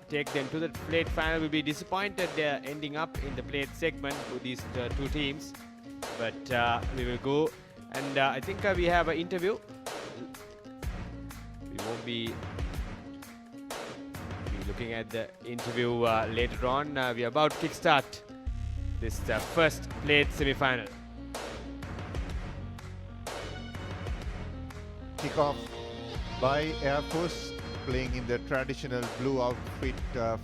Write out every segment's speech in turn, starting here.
take them to the plate final. Will be disappointed ending up in the plate segment with these two teams. But we will go, and I think we have an interview. We won't be looking at the interview later on. We are about to kickstart this first plate semi-final. Kickoff by Air Force, playing in the traditional blue outfit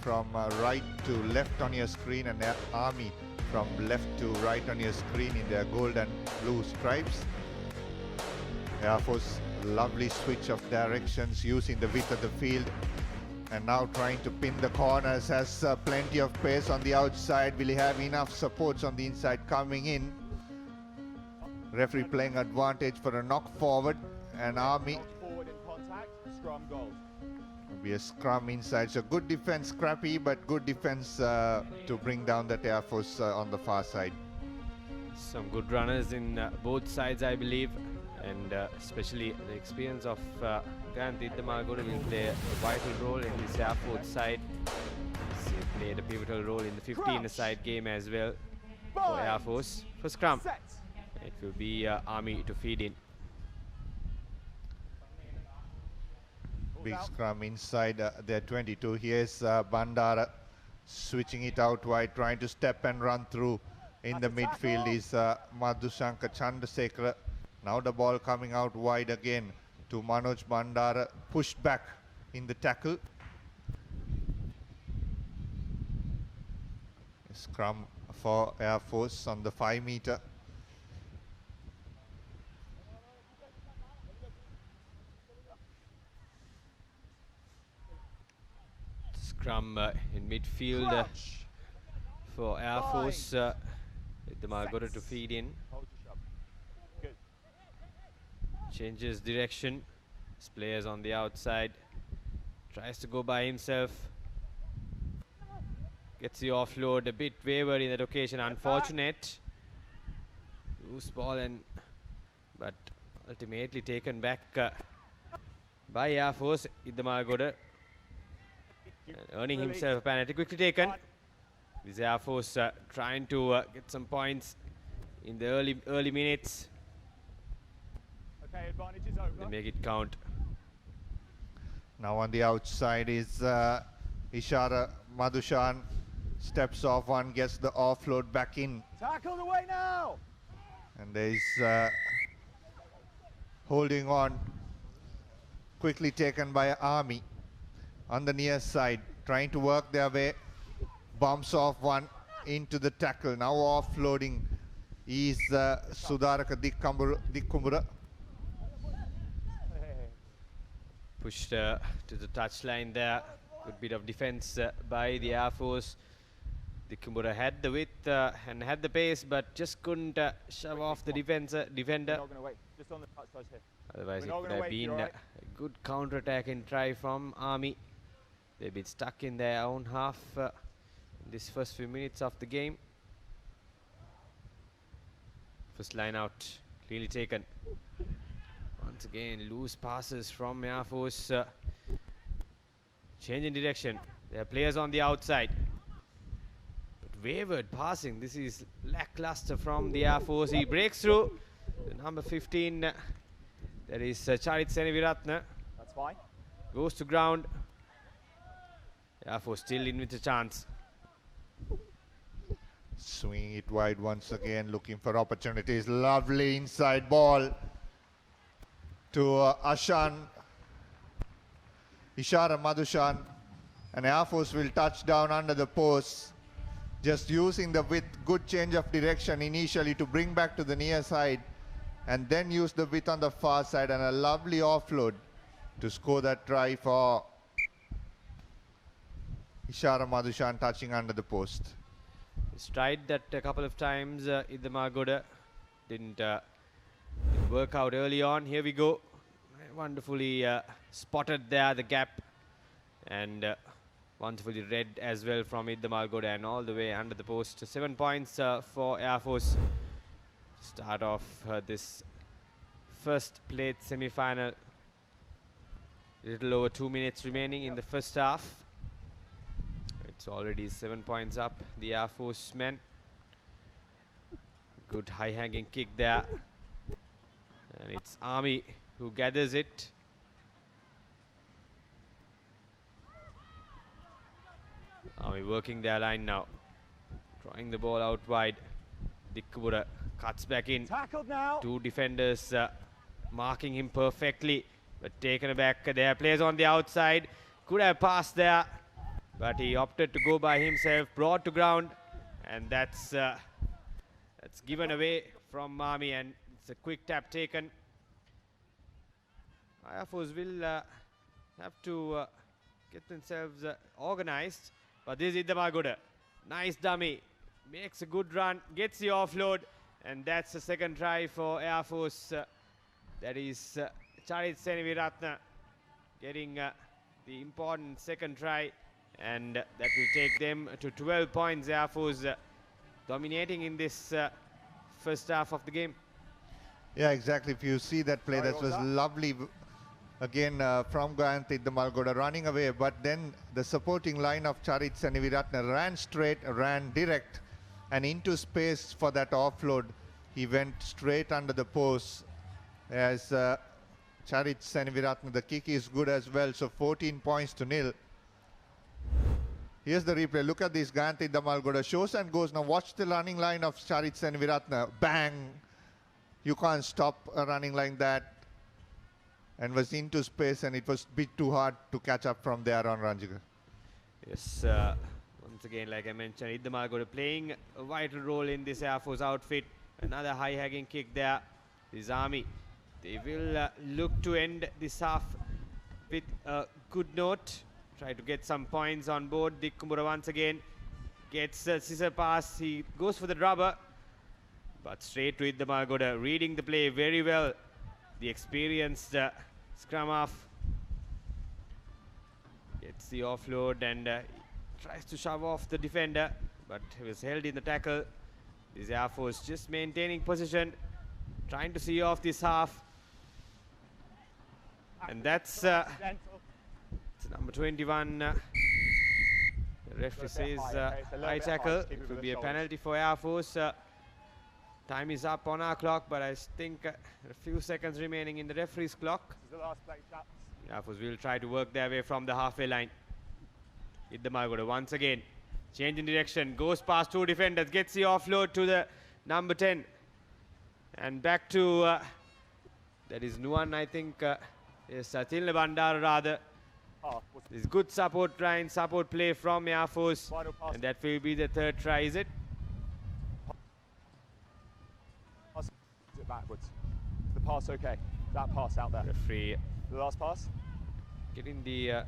from right to left on your screen, and Army from left to right on your screen in their gold and blue stripes. Air Force, lovely switch of directions using the width of the field, and now trying to pin the corners, has plenty of pace on the outside. Will he have enough supports on the inside coming in? Referee playing advantage for a knock forward, and Army forward in contact, scrum goal. Will be a scrum inside. So good defense, scrappy, but good defense to bring down that Air Force on the far side. Some good runners in both sides, I believe, and especially the experience of Grant Iddamalgoda will play a vital role in this Air Force side. He played a pivotal role in the 15-a-side game as well for Air Force. For scrum, it will be Army to feed in. Big scrum inside their 22. Here's Bandara switching it out wide, trying to step and run through. In the midfield is Madhushanka Chandrasekara. Now the ball coming out wide again to Manoj Bandara, pushed back in the tackle. Scrum for Air Force on the 5-meter. Scrum in midfield for Air Force. Iddamalgoda to feed in. Changes direction. His players on the outside. Tries to go by himself. Gets the offload. A bit wayward in that occasion. Unfortunate. Loose ball, but ultimately taken back by Air Force. Iddamalgoda earning himself a penalty. Quickly taken. This Air Force trying to get some points in the early minutes. Okay, advantage is over. They make it count. Now on the outside is Ishara Madhushan. Steps off one, gets the offload back in. Tackle the way now. And there is holding on. Quickly taken by Army. On the near side, trying to work their way. Bumps off one into the tackle. Now offloading is Sudaraka Dikkumbura. Pushed to the touchline there. Good bit of defense by the Air Force. Dikkumbura had the width and had the pace, but just couldn't shove off the defender. Not gonna wait. Just on the touch side here. Otherwise, it would have been a good counter-attacking try from Army. They've been stuck in their own half in this first few minutes of the game. First line out, clearly taken. Once again, loose passes from Air Force. Change in direction. There are players on the outside. But wayward passing. This is lackluster from the Air Force. He breaks through. The number 15. That is Charit Seneviratne. That's fine. Goes to ground. Air Force still in with a chance. Swinging it wide once again, looking for opportunities. Lovely inside ball to Ashan. Ishara Madhushan. And Air Force will touch down under the post. Just using the width, good change of direction initially to bring back to the near side. And then use the width on the far side, and a lovely offload to score that try for Ishara Madhushan, touching under the post. He's tried that a couple of times. Iddamalgoda didn't work out early on. Here we go. Wonderfully spotted there, the gap. And wonderfully read as well from Iddamalgoda, and all the way under the post. 7 points for Air Force. Start off this first plate semi-final. Little over 2 minutes remaining in the first half. It's already 7 points up, the Air Force men. Good high-hanging kick there. And it's Army who gathers it. Army working their line now. Drawing the ball out wide. Dikkubura cuts back in. Tackled now. Two defenders marking him perfectly, but taken aback there. Players on the outside. Could have passed there, but he opted to go by himself. Brought to ground, and that's given away from Army, and it's a quick tap taken. Air Force will have to get themselves organized, but this is Idamaguda. Nice dummy. Makes a good run, gets the offload, and that's the second try for Air Force. That is Charit Seneviratne getting the important second try, and that will take them to 12 points. Air Force dominating in this first half of the game. Yeah, exactly. If you see that play, Sorry, that what was was that? lovely. Again, from Gayanthi Damalgoda running away, but then the supporting line of Charit Seneviratne ran straight, ran direct, and into space for that offload. He went straight under the post. As Charit Seneviratne, the kick is good as well, so 14 points to nil. Here's the replay. Look at this, Gayanthi Damalgoda shows and goes. Now watch the running line of Charit Seneviratne. Bang! You can't stop a running like that. And was into space, and it was a bit too hard to catch up from there on, Ranjika. Yes, once again, like I mentioned, Idamaguda playing a vital role in this Air Force outfit. Another high-hanging kick there. This Army, they will look to end this half with a good note. Try to get some points on board. Dikkubura once again gets a scissor pass. He goes for the rubber, but straight to Idamaguda, reading the play very well. The experienced scrum half gets the offload and tries to shove off the defender, but he was held in the tackle. This Air Force just maintaining position, trying to see off this half. And that's it's number 21. The referee says high tackle. It will be a penalty for Air Force. Time is up on our clock, but I think a few seconds remaining in the referee's clock. This is the last play, chaps. Air Force will try to work their way from the halfway line. Idamaguda once again, change in direction, goes past two defenders, gets the offload to the number 10. And back to, that is Nuan, I think, is Tilne Bandara rather. This good support line, support play from Air Force. Final pass. And that will be the third try, is it? Pass it backwards. The pass okay. That pass out there. Referee The last pass. getting the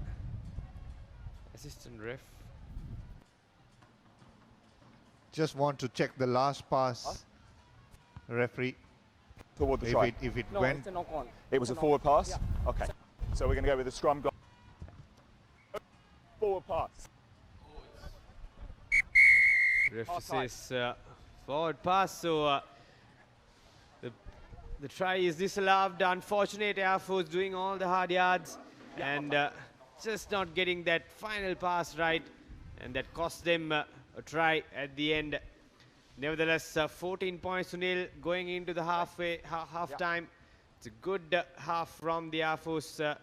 assistant ref. Just want to check the last pass, referee. Toward the If try. it No, went, it's a knock on. It was a forward pass? Okay. So we're going to go with the scrum. Forward pass. Ref Offside. says forward pass, so the try is disallowed. Unfortunate Air Force doing all the hard yards and just not getting that final pass right, and that cost them a try at the end. Nevertheless, 14 points to nil going into the half time. It's a good half from the Air Force. They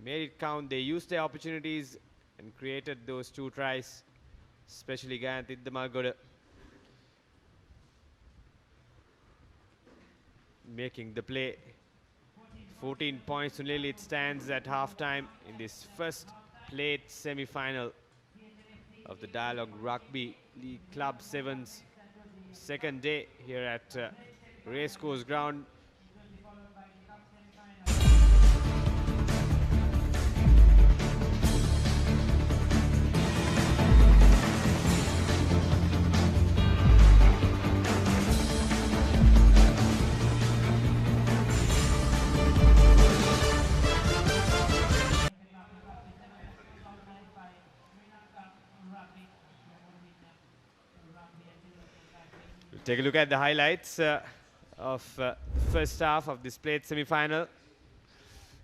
made it count. They used their opportunities and created those two tries, especially Gayanthi Damalgoda making the play. 14 points to nil it stands at halftime in this first played semi-final of the Dialog Rugby League Club 7's second day here at Racecourse Ground. We'll take a look at the highlights of the first half of this played semi-final.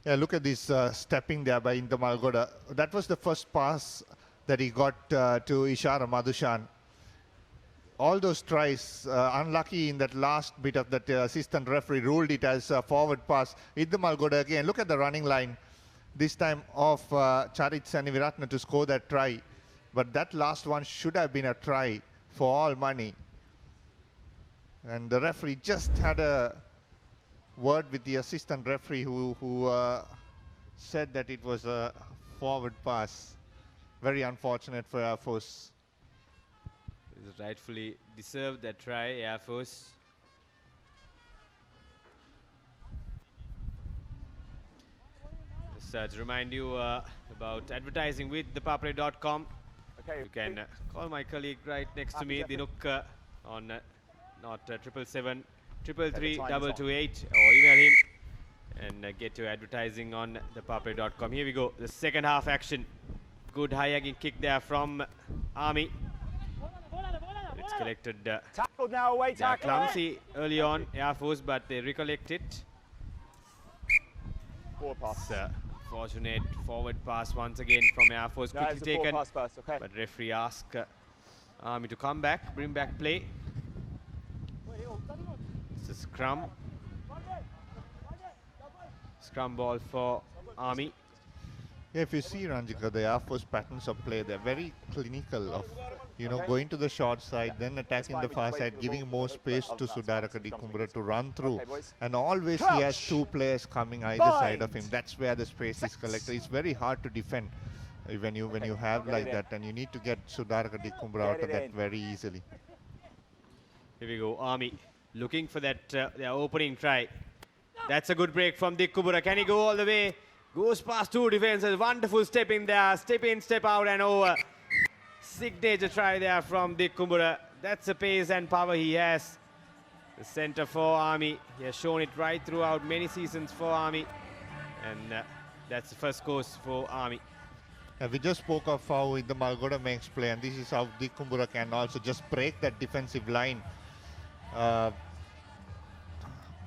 yeah, look at this stepping there by Indamalgoda. That was the first pass that he got to Ishara Madhushan. All those tries, unlucky in that last bit of that assistant referee ruled it as a forward pass. Iddamal Goda again, look at the running line, this time of Charit Saniviratna to score that try. But that last one should have been a try for all money. And the referee just had a word with the assistant referee who said that it was a forward pass. Very unfortunate for Air Force. He's rightfully deserved that try, Air Force. Just to remind you about advertising with ThePapare.com. Okay. You can call my colleague right next to me, Dinuk, on not 777 333 228, or email him and get your advertising on ThePapare.com. Here we go, the second half action. Good high-hanging kick there from Army. It's collected. Tackled now, away They are tackle. clumsy early on, Air Force, but they recollect it. Forward pass. It's fortunate forward pass once again from Air Force, No, quickly it's a forward taken. pass first, okay. But referee asked Army to come back, bring back play. It's a scrum. Scrum ball for Army. Yeah, if you see, Ranjika, the Air Force patterns of play, they're very clinical of, you know, going to the short side, then attacking the far side, giving more space to Sudaraka Dikumbura to run through. And always he has two players coming either side of him. That's where the space is collected. It's very hard to defend when you have like that, and you need to get Sudaraka Dikumbura out of that very easily. Here we go, Army looking for that their opening try. That's a good break from Dikumbura. Can he go all the way? Goes past two defenses. Wonderful step in there. Step in, step out, and over. Signature try there from Dikumbura. That's the pace and power he has. The center for Army. He has shown it right throughout many seasons for Army. And that's the first course for Army. We just spoke of how the Malgoda makes play, and this is how Dikumbura can also just break that defensive line.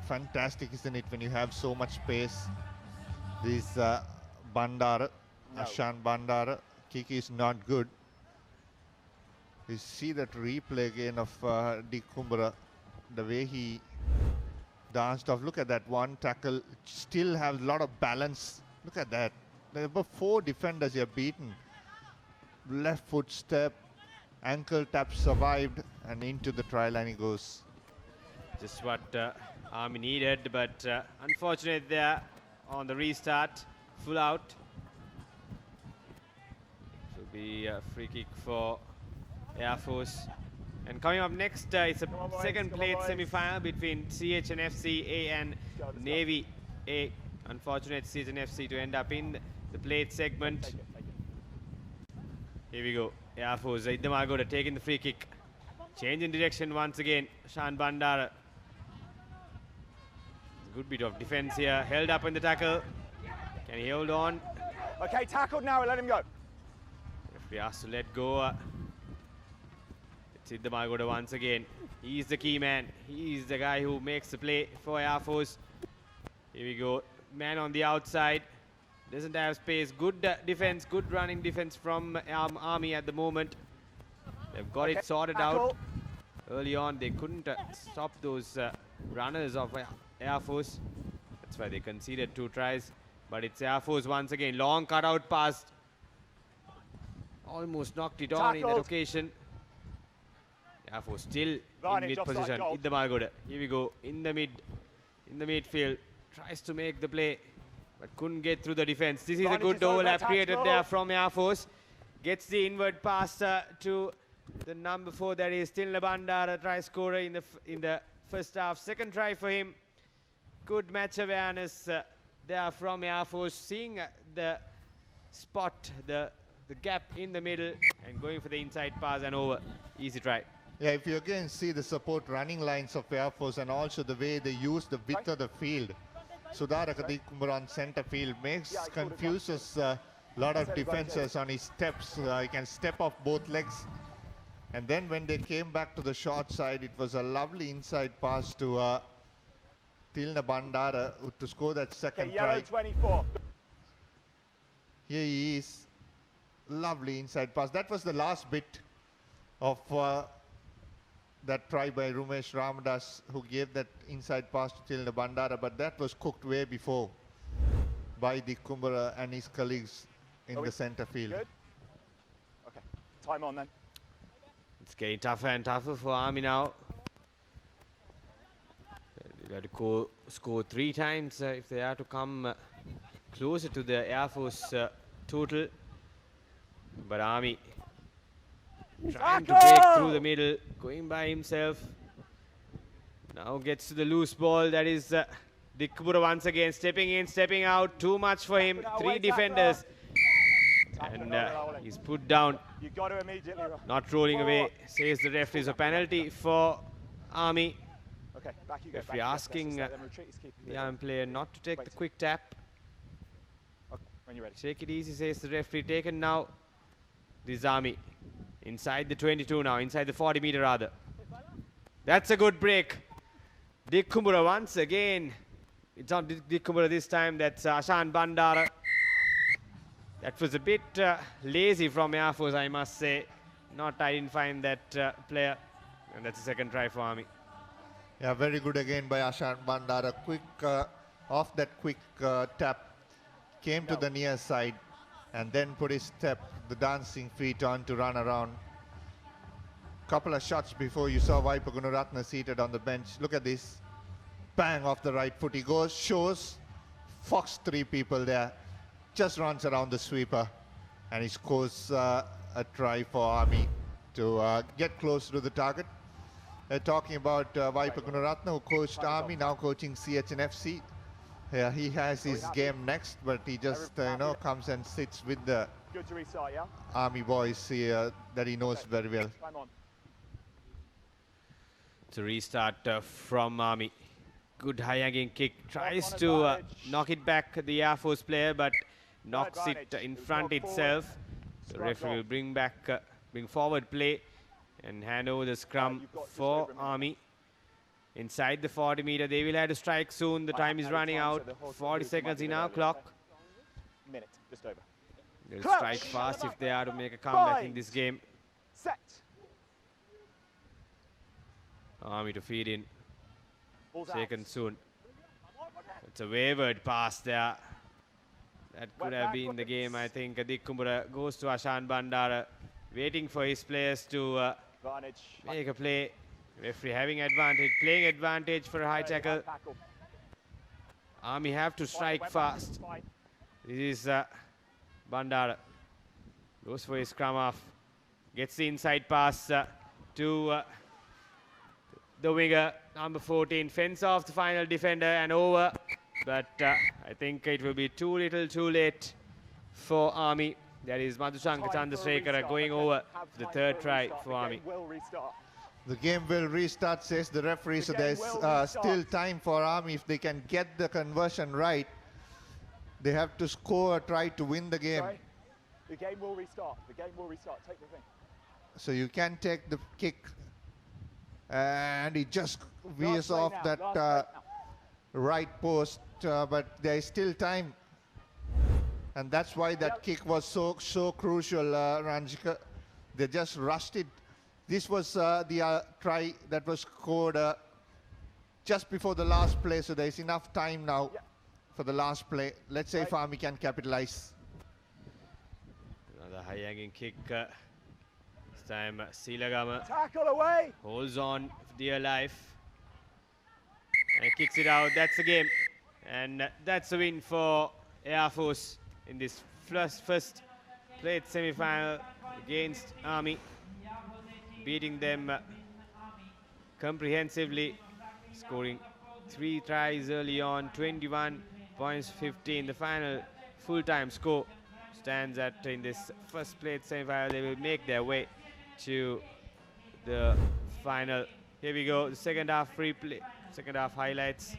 Fantastic, isn't it, when you have so much space? This Bandara, Ashan Bandara, kick is not good. You see that replay again of Dikumbura, the way he danced off. Look at that one tackle, still have a lot of balance. Look at that. There were 4 defenders here beaten. Left foot step, ankle tap survived, and into the try line he goes. Just what Army needed, but unfortunate there on the restart, full out. It will be a free kick for Air Force. And coming up next, it's a second plate semi-final between CHNFC A and Navy A. Unfortunate CHNFC to end up in the plate segment. Here we go. Air Force, Iddamal taking the free kick. Change in direction once again. Shan Bandara. Good bit of defense here, held up in the tackle. Can he hold on? Okay, tackled now, let him go. Referee asked to let go. It's Iddamal once again. He's the key man. He's the guy who makes the play for Air Force. Here we go. Man on the outside. Doesn't have space. Good defense, good running defense from Army at the moment. They've got it sorted out. Early on, they couldn't stop those runners of Air Force. That's why they conceded 2 tries. But it's Air Force once again. Long cutout pass. Almost knocked it on in that occasion. Air Force still in mid position. Iddamal. Here we go. In the midfield. Tries to make the play, but couldn't get through the defense. This is a good overlap created there from Air Force. Gets the inward pass to the number 4, that is still Bandara, try scorer in the first half. Second try for him. Good match awareness there from Air Force, seeing the spot, the gap in the middle, and going for the inside pass and over. Easy try. Yeah, if you again see the support running lines of Air Force and also the way they use the width of the field, Sudaraka Dikumbura on center field confuses a lot of defenses on his steps. He can step off both legs. And then when they came back to the short side, it was a lovely inside pass to Tilna Bandara to score that second try. 24. Here he is. lovely inside pass. That was the last bit of that try by Rumesh Ramadas, who gave that inside pass to Tilna Bandara, but that was cooked way before by Dick Kumbara and his colleagues in the center field. Good. Okay, time on then. It's getting tougher and tougher for Army now. They got to score 3 times if they are to come closer to the Air Force total. But Army trying to break through the middle, going by himself. Now gets to the loose ball. That is Dick Kumbara once again stepping in, stepping out. Too much for him. 3 defenders. And he's put down. You got to immediately. Not rolling away, says the referee. Is a penalty for Army. Okay, back you go. Referee asking the Army player not to take the quick tap. Okay, when you're ready. Take it easy, says the referee. Taken now. This is Army. Inside the 22 now, inside the 40 meter rather. That's a good break. Dick Kumbara once again. It's not Dick Kumbara this time, that's Ashan Bandara. That was a bit lazy from Air Force, I must say. I didn't find that player. And that's the second try for Army. Yeah, very good again by Ashan Bandara. Quick, off that quick tap, came to the near side and then put his step, the dancing feet on to run around. Couple of shots before you saw Vaipa Gunaratna seated on the bench. Look at this. Bang off the right foot. He goes, shows, fox 3 people there. Just runs around the sweeper and he scores a try for Army to get close to the target. Talking about Vaipa Gunaratna, who coached Army, now coaching CHNFC. He has his game next, but he just comes and sits with the Army boys here that he knows very well. To restart from Army. Good high-hanging kick. Tries to knock it back, the Air Force player, but knocks it in front itself. The referee will bring forward play and hand over the scrum for Army. Inside the 40 meter, they will have to strike soon. The time is running out. 40 seconds in our clock. Minute, just over. They'll strike fast if they are to make a comeback in this game. Set. Army to feed in. Taken soon. It's a wavered pass there. That could have been the game, I think. Dick Kumbara goes to Ashan Bandara, waiting for his players to make a play. Referee having advantage, playing advantage for a high tackle. Army have to strike fast. This is Bandara. Goes for his scrum off. Gets the inside pass to the winger, number 14. Fence off the final defender and over. But I think it will be too little too late for Army. That is Madhushanka Chandrasekhara going over the 3rd try for Army. The game will restart, says the referee, so there's still time for Army. If they can get the conversion right, they have to score a try to win the game. The game will restart. The game will restart. Take the thing. So you can take the kick, and he just veers off that right post, but there is still time. And that's why that kick was so crucial, Ranjika. They just rushed it. This was the try that was scored just before the last play, so there's enough time now for the last play. Let's say if Army can capitalize. Another high-hanging kick. This time Silagama Tackle away. holds on for dear life and kicks it out. That's the game, and that's a win for Air Force in this first played semi-final against Army, beating them comprehensively, scoring 3 tries early on, 21 points 15. The final full-time score stands at, in this first played semi-final, they will make their way to the final. Here we go, the second half free play, second half highlights.